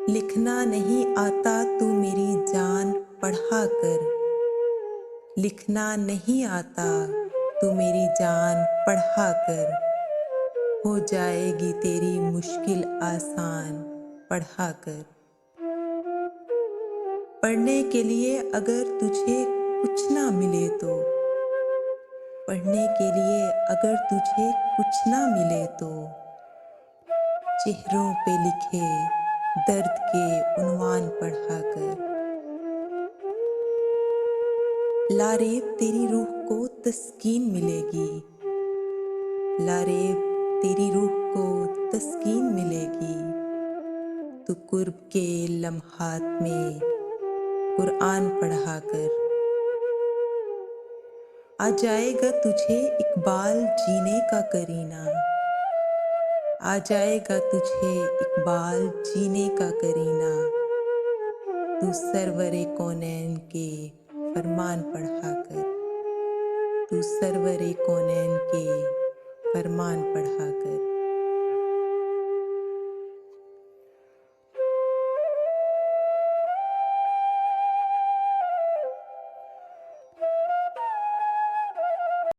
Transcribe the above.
लिखना नहीं आता तू मेरी जान पढ़ा कर। लिखना नहीं आता तू मेरी जान पढ़ा कर। हो जाएगी तेरी मुश्किल आसान पढ़ा कर। पढ़ने के लिए अगर तुझे कुछ ना मिले तो, पढ़ने के लिए अगर तुझे कुछ ना मिले तो, चेहरों पे लिखे दर्द के उन्वान पढ़ा कर। लारेब तेरी रूह को तस्कीन मिलेगी। लारेब तेरी रूह को तस्कीन मिलेगी। तू कुर्ब के लम्हात में कुरान पढ़ा कर। आ जाएगा तुझे इकबाल जीने का करीना। आ जाएगा तुझे इकबाल जीने का करीना। तू सरवरे कौनैन के फरमान पढ़ा कर। तू सरवरे कौनैन के फरमान पढ़ा कर।